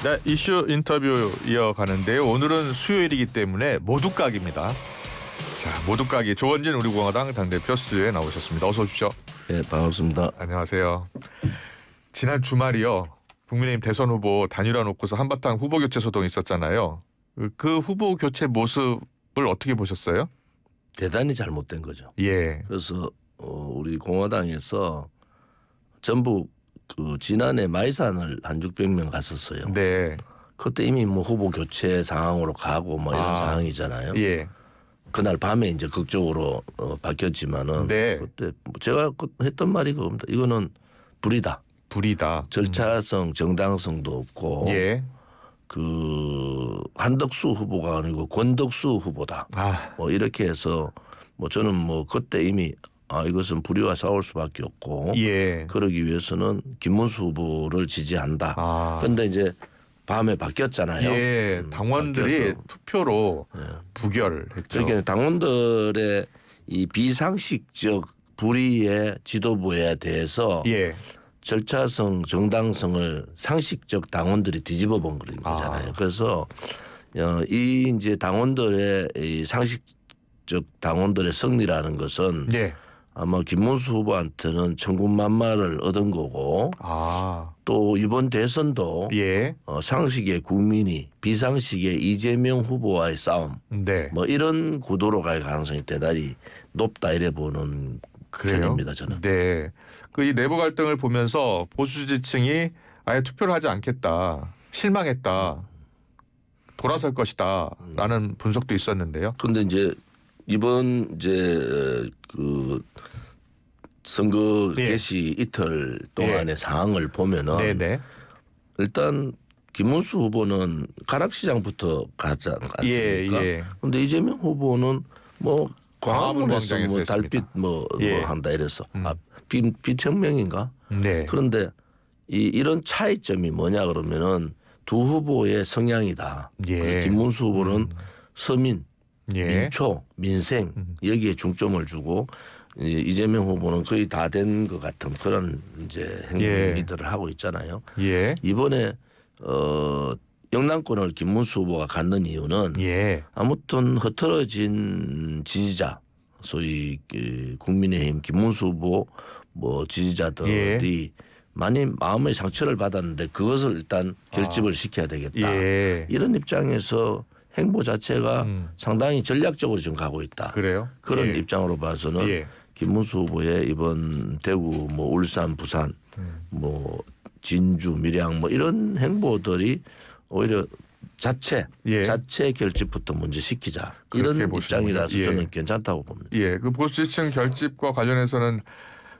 네, 이슈 인터뷰 이어가는데요. 오늘은 수요일이기 때문에 모두각입니다. 자, 모두각이 조원진 우리공화당 당대표 스튜디오에 나오셨습니다. 어서 오십시오. 네, 반갑습니다. 안녕하세요. 지난 주말이요. 국민의힘 대선 후보 단일화 놓고서 한바탕 후보 교체 소동이 있었잖아요. 그 후보 교체 모습을 어떻게 보셨어요? 대단히 잘못된 거죠. 예. 그래서 우리 공화당에서 전부 그 지난해 마이산을 한 600명 갔었어요. 네. 그때 이미 뭐 후보 교체 상황으로 가고 뭐 이런 상황이잖아요. 예. 그날 밤에 이제 극적으로 바뀌었지만은 네. 그때 제가 했던 말이 그겁니다. 이거는 불이다. 불이다. 절차성, 정당성도 없고 예. 그 한덕수 후보가 아니고 권덕수 후보다. 아, 뭐 이렇게 해서 뭐 저는 뭐 그때 이미 이것은 불의와 싸울 수밖에 없고 예. 그러기 위해서는 김문수 후보를 지지한다. 아. 그런데 이제 밤에 바뀌었잖아요. 예. 당원들이 바뀌어서. 투표로 부결했죠. 그러니까 당원들의 이 비상식적 불의의 지도부에 대해서 예. 절차성, 정당성을 상식적 당원들이 뒤집어 본 그런 거잖아요. 그래서 이 이제 당원들의 이 상식적 당원들의 승리라는 것은 예. 아마 김문수 후보한테는 천군만마를 얻은 거고 아. 또 이번 대선도 예. 상식의 국민이 비상식의 이재명 후보와의 싸움 네. 뭐 이런 구도로 갈 가능성이 대단히 높다 이래 보는 그래요? 편입니다 저는. 네. 그 이 내부 갈등을 보면서 보수 지지층이 아예 투표를 하지 않겠다. 실망했다. 돌아설 것이다라는 분석도 있었는데요. 그런데 이제 이번 이제 그 선거 예. 개시 이틀 동안의 상황을 보면은 네네. 일단 김문수 후보는 가락시장부터 가지 않습니까? 예. 그런데 이재명 후보는 뭐 광화문에서 뭐 광화문광장에서 달빛 뭐 예. 한다 이래서 빛혁명인가? 네. 그런데 이런 차이점이 뭐냐 그러면은 두 후보의 성향이다. 예. 김문수 후보는 서민, 예. 민초, 민생 여기에 중점을 주고 이재명 후보는 거의 다 된 것 같은 그런 이제 행위들을 하고 있잖아요. 예. 이번에 영남권을 김문수 후보가 갖는 이유는 예. 아무튼 흐트러진 지지자 소위 국민의힘 김문수 후보 뭐 지지자들이 많이 마음의 상처를 받았는데 그것을 일단 결집을 시켜야 되겠다. 예. 이런 입장에서 행보 자체가 상당히 전략적으로 지금 가고 있다. 그래요? 그런 예. 입장으로 봐서는 예. 김문수 후보의 이번 대구 뭐 울산 부산 뭐 진주 밀양 뭐 이런 행보들이 오히려 자체 결집부터 먼저 시키자 이런 그렇게 보시는군요. 입장이라서 저는 괜찮다고 봅니다. 예. 그 보수지층 결집과 관련해서는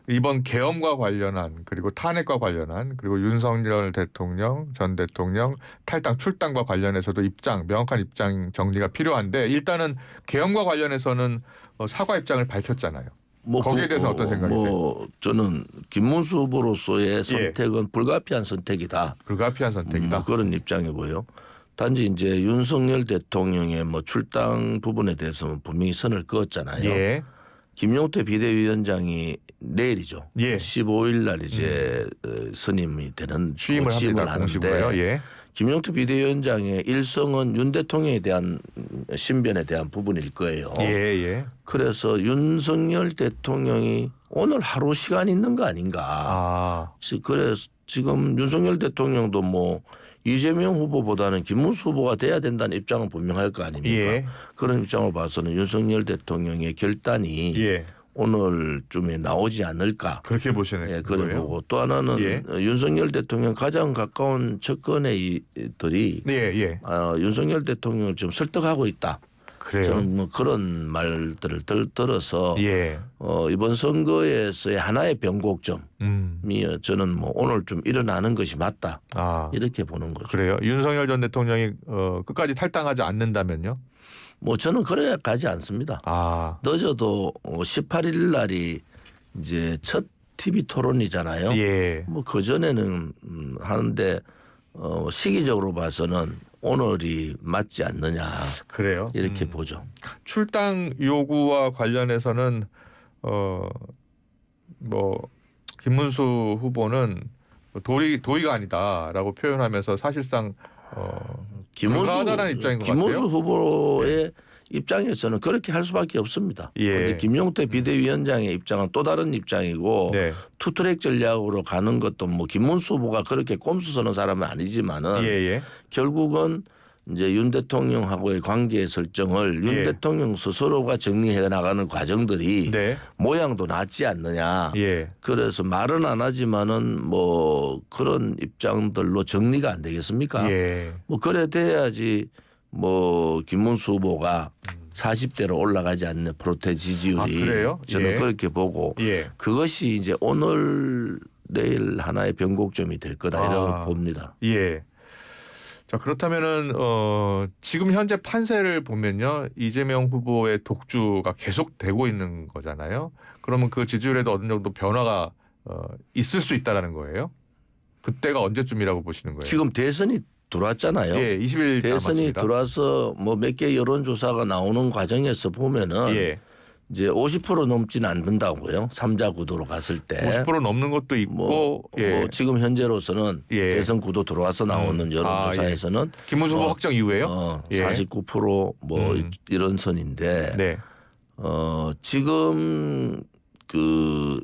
이번 계엄과 관련한 그리고 탄핵과 관련한 그리고 윤석열 대통령 전 대통령 탈당 출당과 관련해서도 명확한 입장 정리가 필요한데 일단은 계엄과 관련해서는 사과 입장을 밝혔잖아요. 거기에 대해서 어떤 생각이세요? 뭐 저는 김문수 후보로서의 선택은 불가피한 선택이다. 불가피한 선택이다. 그런 입장이고요. 단지 이제 윤석열 대통령의 뭐 출당 부분에 대해서는 분명히 선을 그었잖아요. 예. 김용태 비대위원장이 내일이죠. 예. 15일 날 이제 선임이 되는 취임을 합니다. 공식으로요. 예. 김용태 비대위원장의 일성은 윤 대통령에 대한 신변에 대한 부분일 거예요. 예. 그래서 윤석열 대통령이 오늘 하루 시간 있는 거 아닌가. 그래서 지금 윤석열 대통령도 뭐 이재명 후보보다는 김문수 후보가 돼야 된다는 입장은 분명할 거 아닙니까? 예. 그런 입장으로 봐서는 윤석열 대통령의 결단이 오늘쯤에 나오지 않을까. 그렇게 보시는 예, 그래 거예요? 보고 또 하나는 윤석열 대통령 가장 가까운 측근의들이 윤석열 대통령을 좀 설득하고 있다. 그래요. 저는 뭐 그런 말들을 들어서 이번 선거에서의 하나의 변곡점이 저는 뭐 오늘 좀 일어나는 것이 맞다. 이렇게 보는 거죠. 그래요. 윤석열 전 대통령이 끝까지 탈당하지 않는다면요? 뭐 저는 그래 가지 않습니다. 늦어도 18일 날이 이제 첫 TV 토론이잖아요. 뭐 그 전에는 하는데 시기적으로 봐서는 오늘이 맞지 않느냐. 그래요. 이렇게 보죠. 출당 요구와 관련해서는 뭐 김문수 후보는 도의가 아니다라고 표현하면서 사실상 불가하다는 입장인 것 김문수 같아요. 후보의 입장에서는 그렇게 할 수밖에 없습니다. 예. 그런데 김용태 비대위원장의 입장은 또 다른 입장이고 네. 투트랙 전략으로 가는 것도 뭐 김문수 후보가 그렇게 꼼수 서는 사람은 아니지만은 예. 결국은 이제 윤 대통령하고의 관계 설정을 윤 예. 대통령 스스로가 정리해 나가는 과정들이 네. 모양도 낫지 않느냐. 예. 그래서 말은 안 하지만은 뭐 그런 입장들로 정리가 안 되겠습니까? 예. 뭐 그래 돼야지 뭐 김문수 후보가 40대로 올라가지 않는 프로테 지지율이 아, 그래요? 저는 예. 그렇게 보고 예. 그것이 이제 오늘 내일 하나의 변곡점이 될 거다 이렇게 봅니다. 예. 자, 그렇다면은 지금 현재 판세를 보면요, 이재명 후보의 독주가 계속되고 있는 거잖아요. 그러면 그 지지율에도 어느 정도 변화가 있을 수 있다라는 거예요. 그때가 언제쯤이라고 보시는 거예요? 지금 대선이 들어왔잖아요. 예, 20일 대선이 남았습니다. 들어와서 뭐 몇 개 여론조사가 나오는 과정에서 보면은 예. 이제 50% 넘지는 않는다고요. 3자 구도로 갔을 때. 50% 넘는 것도 있고, 뭐 지금 현재로서는 예. 대선 구도 들어와서 나오는 여론조사에서는 김문수 후보 확정 이후에요? 예. 49%뭐 이런 선인데 네. 지금 그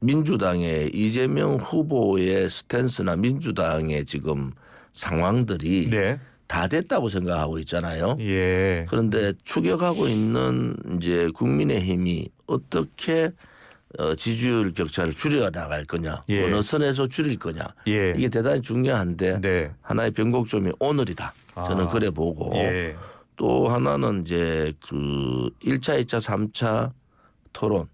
민주당의 이재명 후보의 스탠스나 민주당의 지금 상황들이 네. 다 됐다고 생각하고 있잖아요. 예. 그런데 추격하고 있는 이제 국민의힘이 어떻게 지지율 격차를 줄여 나갈 거냐, 예. 어느 선에서 줄일 거냐, 예. 이게 대단히 중요한데 네. 하나의 변곡점이 오늘이다. 저는 그래 보고 예. 또 하나는 이제 그 1차, 2차, 3차 토론.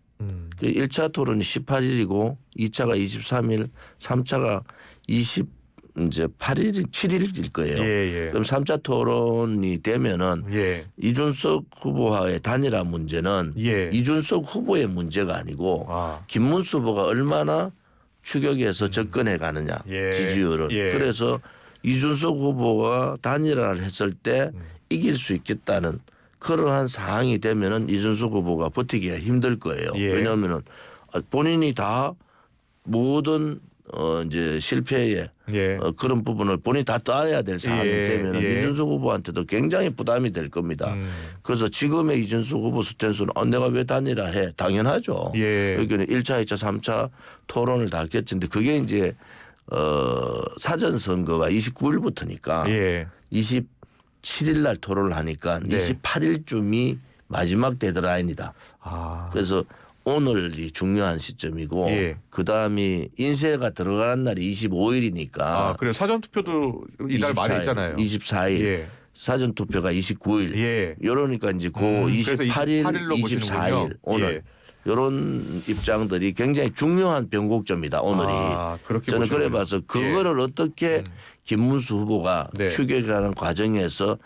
그 1차 토론이 18일이고 2차가 23일, 3차가 8일, 7일일 거예요. 예. 그럼 3차 토론이 되면은 예. 이준석 후보와의 단일화 문제는 예. 이준석 후보의 문제가 아니고 김문수 후보가 얼마나 추격해서 접근해 가느냐 예. 지지율을. 예. 그래서 이준석 후보가 단일화를 했을 때 이길 수 있겠다는 그러한 상황이 되면은 이준석 후보가 버티기가 힘들 거예요. 예. 왜냐하면은 본인이 다 모든 이제 실패에 예. 그런 부분을 본인이 다 떠안아야 될 상황이 예. 되면 예. 이준석 후보한테도 굉장히 부담이 될 겁니다. 그래서 지금의 이준석 후보 스탠스는 내가 왜 단일화해? 당연하죠. 예. 그러니까 1차, 2차, 3차 토론을 다 했는데 그게 이제 사전 선거가 29일부터니까 예. 27일 날 토론을 하니까 네. 28일쯤이 마지막 데드라인이다. 그래서 오늘이 중요한 시점이고 예. 그다음이 인쇄가 들어가는 날이 25일이니까 그래요. 사전 투표도 이달 말에 있잖아요. 24일. 예. 사전 투표가 29일. 예. 이러니까 이제 그 그래서 28일, 28일로 24일 오늘 예. 이런 입장들이 굉장히 중요한 변곡점이다. 오늘이. 그렇게 저는 그래 보시는군요. 봐서 그거를 어떻게 김문수 후보가 네. 추격하는 과정에서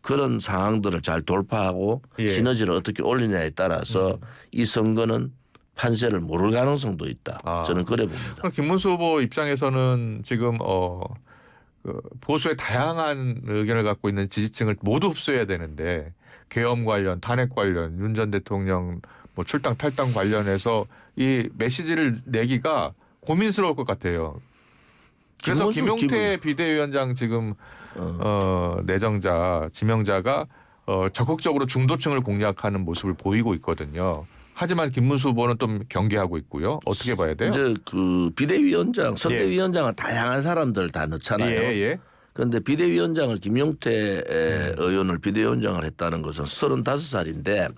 그런 상황들을 잘 돌파하고 예. 시너지를 어떻게 올리냐에 따라서 이 선거는 판세를 모를 가능성도 있다. 저는 그래 봅니다. 김문수 후보 입장에서는 지금 그 보수의 다양한 의견을 갖고 있는 지지층을 모두 흡수해야 되는데 계엄 관련, 탄핵 관련, 윤 전 대통령 뭐 출당 탈당 관련해서 이 메시지를 내기가 고민스러울 것 같아요. 그래서 김용태 비대위원장 지금 내정자 지명자가 적극적으로 중도층을 공략하는 모습을 보이고 있거든요. 하지만 김문수 후보는 좀 경계하고 있고요. 어떻게 봐야 돼요? 이제 그 비대위원장, 선대위원장은 다양한 사람들 다 넣잖아요. 예. 그런데 비대위원장을 김용태 의원을 비대위원장을 했다는 것은 35살인데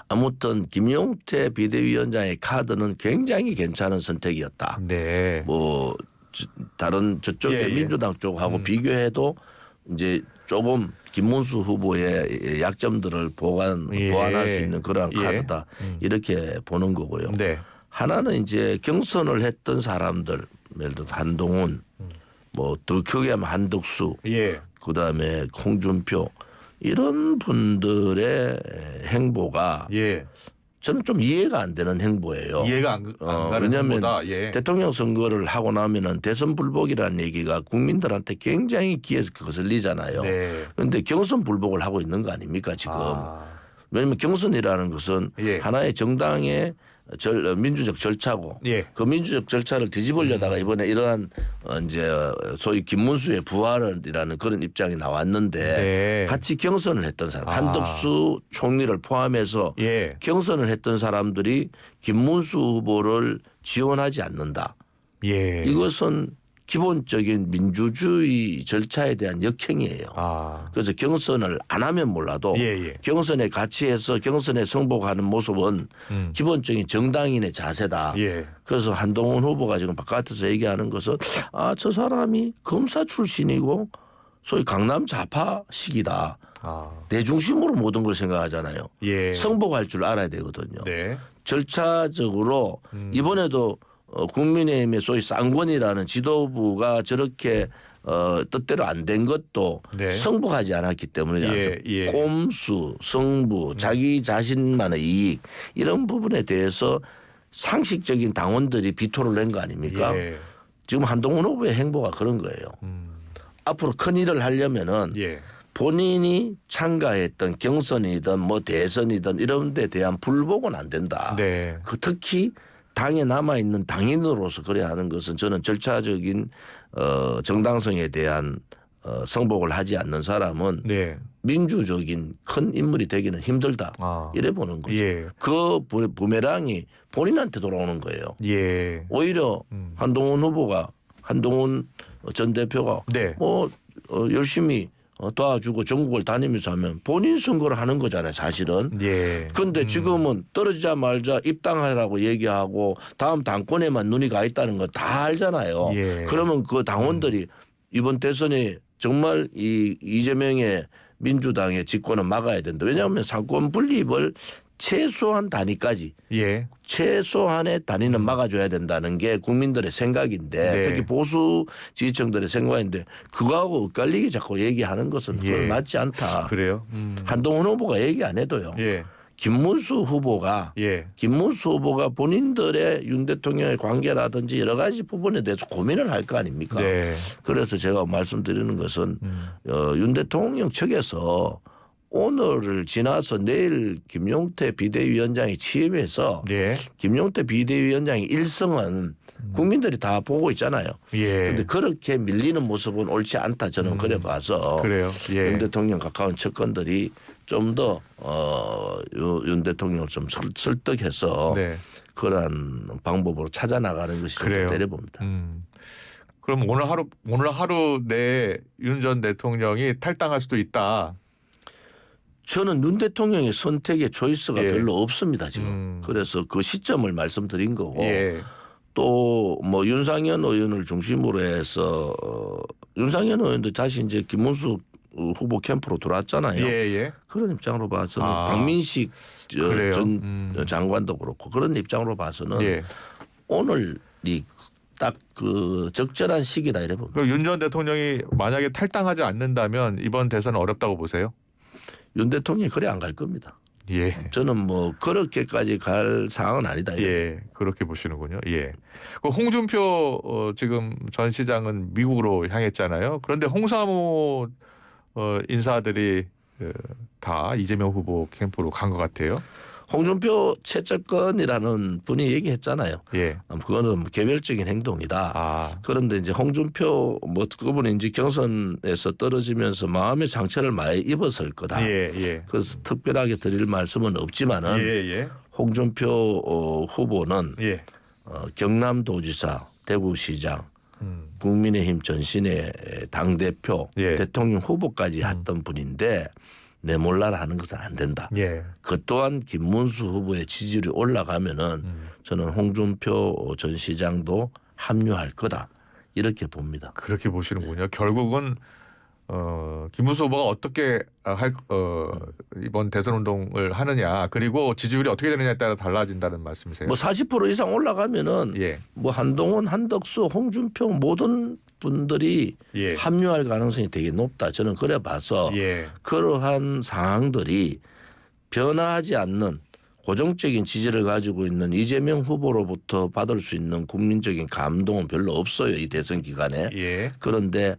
아무튼 김용태 비대위원장의 카드는 굉장히 괜찮은 선택이었다. 네. 뭐 다른 저쪽에 민주당 쪽하고 비교해도 이제 조금 김문수 후보의 약점들을 보완할 수 있는 그러한 카드다. 이렇게 보는 거고요. 네. 하나는 이제 경선을 했던 사람들, 예를 들어 한동훈, 뭐 더 크게 하면 한덕수, 그다음에 홍준표 이런 분들의 행보가 저는 좀 이해가 안 되는 행보예요. 이해가 안 가는 왜냐하면 행보다. 대통령 선거를 하고 나면은 대선 불복이라는 얘기가 국민들한테 굉장히 귀에 거슬리잖아요. 그런데 경선 불복을 하고 있는 거 아닙니까 지금? 왜냐하면 경선이라는 것은 예. 하나의 정당의 민주적 절차고 예. 그 민주적 절차를 뒤집으려다가 이번에 이러한 이제 소위 김문수의 부활이라는 그런 입장이 나왔는데 네. 같이 경선을 했던 사람 아. 한덕수 총리를 포함해서 예. 경선을 했던 사람들이 김문수 후보를 지원하지 않는다. 예. 이것은 기본적인 민주주의 절차에 대한 역행이에요. 아. 그래서 경선을 안 하면 몰라도 예. 경선에 같이 해서 경선에 승복하는 모습은 기본적인 정당인의 자세다. 예. 그래서 한동훈 후보가 지금 바깥에서 얘기하는 것은 저 사람이 검사 출신이고 소위 강남 좌파식이다. 아. 내 중심으로 모든 걸 생각하잖아요. 예. 승복할 줄 알아야 되거든요. 네. 절차적으로 이번에도 국민의힘의 소위 쌍권이라는 지도부가 저렇게 뜻대로 안 된 것도 네. 승복하지 않았기 때문에 예. 꼼수, 승부, 자기 자신만의 이익 이런 부분에 대해서 상식적인 당원들이 비토를 낸 거 아닙니까? 예. 지금 한동훈 후보의 행보가 그런 거예요. 앞으로 큰 일을 하려면은 예. 본인이 참가했던 경선이든 뭐 대선이든 이런 데 대한 불복은 안 된다. 네. 특히 당에 남아있는 당인으로서 그래야 하는 것은 저는 절차적인 정당성에 대한 승복을 하지 않는 사람은 네. 민주적인 큰 인물이 되기는 힘들다. 아. 이래 보는 거죠. 예. 그 부메랑이 본인한테 돌아오는 거예요. 예. 오히려 한동훈 후보가 한동훈 전 대표가 네. 열심히 도와주고 전국을 다니면서 하면 본인 선거를 하는 거잖아요, 사실은. 예. 그런데 지금은 떨어지자 말자 입당하라고 얘기하고 다음 당권에만 눈이 가 있다는 거 다 알잖아요. 예. 그러면 그 당원들이 이번 대선에 정말 이재명의 민주당의 집권을 막아야 된다. 왜냐하면 상권 분립을 최소한 단위까지 예. 최소한의 단위는 막아줘야 된다는 게 국민들의 생각인데 네. 특히 보수 지지층들의 생각인데 그거하고 엇갈리게 자꾸 얘기하는 것은 그건 예. 맞지 않다. 그래요? 한동훈 후보가 얘기 안 해도요. 예. 김문수 후보가 본인들의 윤 대통령의 관계라든지 여러 가지 부분에 대해서 고민을 할 거 아닙니까? 네. 그래서 제가 말씀드리는 것은 윤 대통령 측에서 오늘을 지나서 내일 김용태 비대위원장이 취임해서 예. 김용태 비대위원장의 일성은 국민들이 다 보고 있잖아요. 그런데 예. 그렇게 밀리는 모습은 옳지 않다 저는 그래 봐서 그래요. 예. 윤 대통령 가까운 측근들이 좀 더 윤 대통령을 좀 설득해서 네. 그러한 방법으로 찾아 나가는 것이 그래요. 좀 내려봅니다. 그럼 오늘 하루 내에 윤 전 대통령이 탈당할 수도 있다. 저는 윤 대통령의 선택의 초이스가 예. 별로 없습니다 지금. 그래서 그 시점을 말씀드린 거고 예. 또 뭐 윤상현 의원을 중심으로 해서 윤상현 의원도 다시 이제 김문수 후보 캠프로 들어왔잖아요. 예. 그런 입장으로 봐서는 아. 박민식 그래요? 전 장관도 그렇고 그런 입장으로 봐서는 예. 오늘이 딱 그 적절한 시기다 이래 봅니다. 윤 전 대통령이 만약에 탈당하지 않는다면 이번 대선은 어렵다고 보세요? 윤 대통령이 그래 안 갈 겁니다. 예. 저는 뭐 그렇게까지 갈 상황은 아니다. 예, 그렇게 보시는군요. 예. 그 홍준표 지금 전 시장은 미국으로 향했잖아요. 그런데 홍사모 인사들이 다 이재명 후보 캠프로 간 것 같아요. 홍준표 최측근이라는 분이 얘기했잖아요. 예. 그거는 개별적인 행동이다. 아, 그런데 이제 홍준표 뭐 그분이 이제 경선에서 떨어지면서 마음의 상처를 많이 입었을 거다. 예. 그래서 특별하게 드릴 말씀은 없지만은 예. 홍준표 후보는 예. 경남도지사, 대구시장, 국민의힘 전신의 당 대표, 예. 대통령 후보까지 했던 분인데 내몰라라 하는 것은 안 된다. 예. 그 또한 김문수 후보의 지지율이 올라가면은 저는 홍준표 전 시장도 합류할 거다 이렇게 봅니다. 그렇게 보시는군요. 결국은 김문수 후보가 어떻게 이번 대선 운동을 하느냐 그리고 지지율이 어떻게 되느냐에 따라 달라진다는 말씀이세요? 뭐 40% 이상 올라가면은 예. 뭐 한동훈, 한덕수, 홍준표 모든 분들이 예. 합류할 가능성이 되게 높다. 저는 그래 봐서 예. 그러한 상황들이 변화하지 않는 고정적인 지지를 가지고 있는 이재명 후보로부터 받을 수 있는 국민적인 감동은 별로 없어요. 이 대선 기간에. 예. 그런데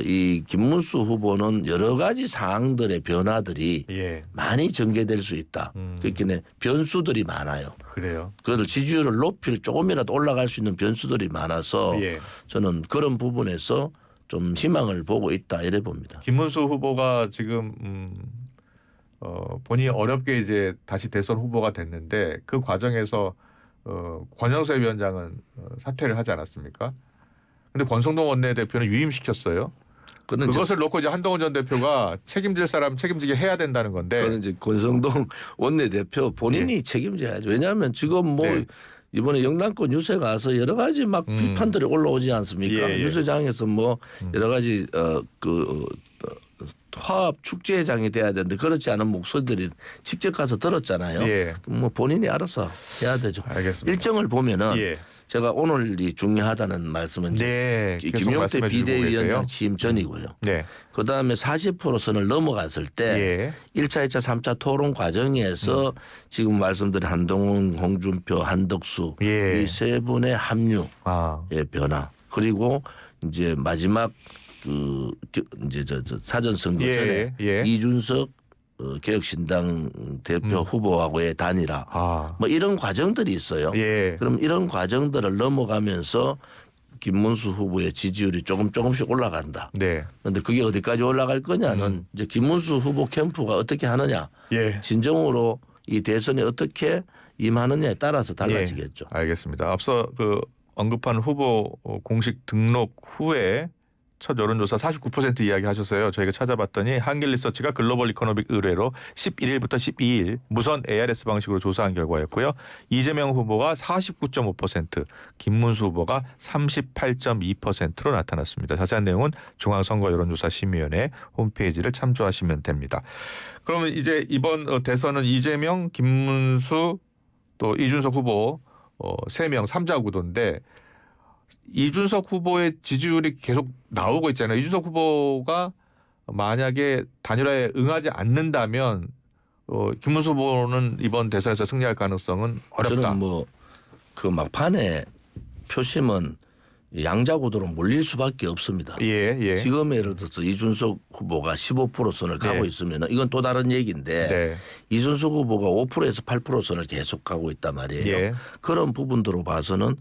이 김문수 후보는 여러 가지 사항들의 변화들이 예. 많이 전개될 수 있다. 그렇게 변수들이 많아요. 그래요. 그걸 지지율을 높일 조금이라도 올라갈 수 있는 변수들이 많아서 예. 저는 그런 부분에서 좀 희망을 보고 있다 이래 봅니다. 김문수 후보가 지금 본인이 어렵게 이제 다시 대선 후보가 됐는데 그 과정에서 권영세 위원장은 사퇴를 하지 않았습니까? 근데 권성동 원내대표는 유임시켰어요. 그것을 놓고 이제 한동훈 전 대표가 책임질 사람 책임지게 해야 된다는 건데. 그건 이제 권성동 원내대표 본인이 책임져야죠. 왜냐하면 지금 뭐 이번에 영남권 유세 가서 여러 가지 막 비판들이 올라오지 않습니까? 유세장에서 뭐 여러 가지 화합 축제장이 돼야 되는데 그렇지 않은 목소리들이 직접 가서 들었잖아요. 뭐 본인이 알아서 해야 되죠. 알겠습니다. 일정을 보면은 제가 오늘이 중요하다는 말씀은 김용태 비대위원장 취임 전이고요. 그다음에 40% 선을 넘어갔을 때 1차, 2차, 3차 토론 과정에서 지금 말씀드린 한동훈, 홍준표, 한덕수 이 세 분의 합류의 변화 그리고 이제 마지막 이제 사전 선거 전에 이준석 개혁신당 대표 후보하고의 단일화 뭐 이런 과정들이 있어요. 그럼 이런 과정들을 넘어가면서 김문수 후보의 지지율이 조금씩 올라간다. 그런데 그게 어디까지 올라갈 거냐는 이제 김문수 후보 캠프가 어떻게 하느냐, 진정으로 이 대선에 어떻게 임하느냐에 따라서 달라지겠죠. 알겠습니다. 앞서 언급한 후보 공식 등록 후에 첫 여론조사 49% 이야기하셨어요. 저희가 찾아봤더니 한길리서치가 글로벌 이코노믹 의뢰로 11일부터 12일 무선 ARS 방식으로 조사한 결과였고요. 이재명 후보가 49.5%, 김문수 후보가 38.2%로 나타났습니다. 자세한 내용은 중앙선거 여론조사심의위원회 홈페이지를 참조하시면 됩니다. 그러면 이제 이번 대선은 이재명, 김문수 또 이준석 후보 3명 3자 구도인데 이준석 후보의 지지율이 계속 나오고 있잖아요. 이준석 후보가 만약에 단일화에 응하지 않는다면 김문수 후보는 이번 대선에서 승리할 가능성은 어렵다. 저는 뭐 그 막판에 표심은 양자 구도로 몰릴 수밖에 없습니다. 지금 예를 들어서 이준석 후보가 15% 선을 가고 있으면 이건 또 다른 얘기인데 이준석 후보가 5%에서 8% 선을 계속 가고 있단 말이에요. 그런 부분들로 봐서는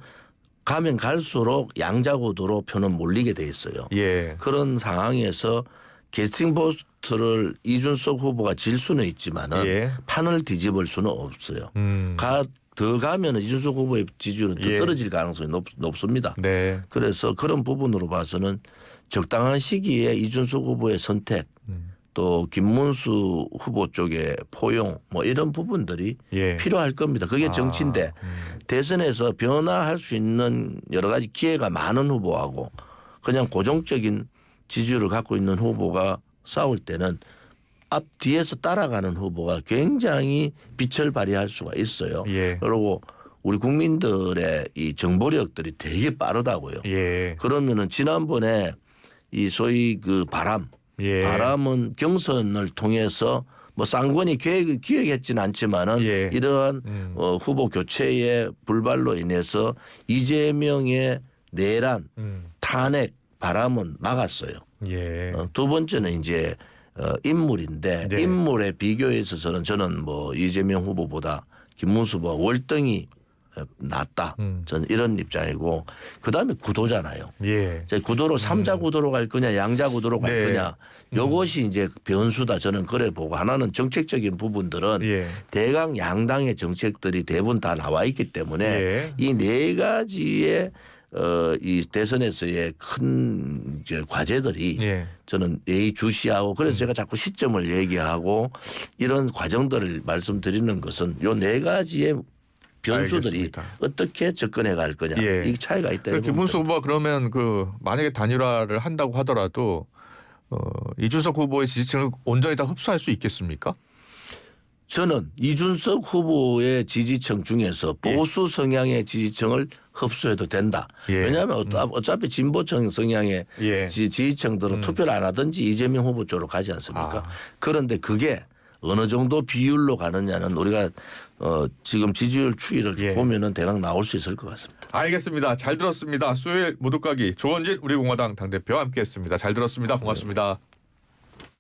가면 갈수록 양자 구도로 표는 몰리게 돼 있어요. 그런 상황에서 게스팅 보트를 이준석 후보가 질 수는 있지만은 판을 뒤집을 수는 없어요. 더 가면 이준석 후보의 지지율은 더 떨어질 가능성이 높습니다. 그래서 그런 부분으로 봐서는 적당한 시기에 이준석 후보의 선택 또 김문수 후보 쪽의 포용 뭐 이런 부분들이 필요할 겁니다. 그게 정치인데 대선에서 변화할 수 있는 여러 가지 기회가 많은 후보하고 그냥 고정적인 지지율을 갖고 있는 후보가 싸울 때는 앞 뒤에서 따라가는 후보가 굉장히 빛을 발휘할 수가 있어요. 그리고 우리 국민들의 이 정보력들이 되게 빠르다고요. 그러면은 지난번에 이 소위 바람은 경선을 통해서 뭐 쌍권이 기획했지는 않지만은 이러한 후보 교체의 불발로 인해서 이재명의 내란, 탄핵 바람은 막았어요. 두 번째는 이제 인물인데 인물의 비교에 있어서는 저는 뭐 이재명 후보보다 김문수 후보가 월등히 낫다. 저는 이런 입장이고 그다음에 구도잖아요. 구도로 3자 구도로 갈 거냐 양자 구도로 갈 거냐 이것이 이제 변수다. 저는 그래 보고 하나는 정책적인 부분들은 대강 양당의 정책들이 대부분 다 나와 있기 때문에 이 네 가지의 이 대선에서의 큰 이제 과제들이 저는 예의주시하고 그래서 제가 자꾸 시점을 얘기하고 이런 과정들을 말씀드리는 것은 요 네 가지의 변수들이 알겠습니다. 어떻게 접근해 갈 거냐 이 차이가 있다. 그러니까 김문수 후보가 그러면 만약에 단일화를 한다고 하더라도 이준석 후보의 지지층을 온전히 다 흡수할 수 있겠습니까? 저는 이준석 후보의 지지층 중에서 보수 성향의 지지층을 흡수해도 된다. 왜냐하면 어차피 진보층 성향의 지지층들은 투표를 안 하든지 이재명 후보 쪽으로 가지 않습니까? 그런데 그게 어느 정도 비율로 가느냐는 우리가 지금 지지율 추이를 예. 보면은 대강 나올 수 있을 것 같습니다. 알겠습니다. 잘 들었습니다. 수요일 모두까기 조원진 우리 공화당 당대표와 함께했습니다. 잘 들었습니다. 고맙습니다.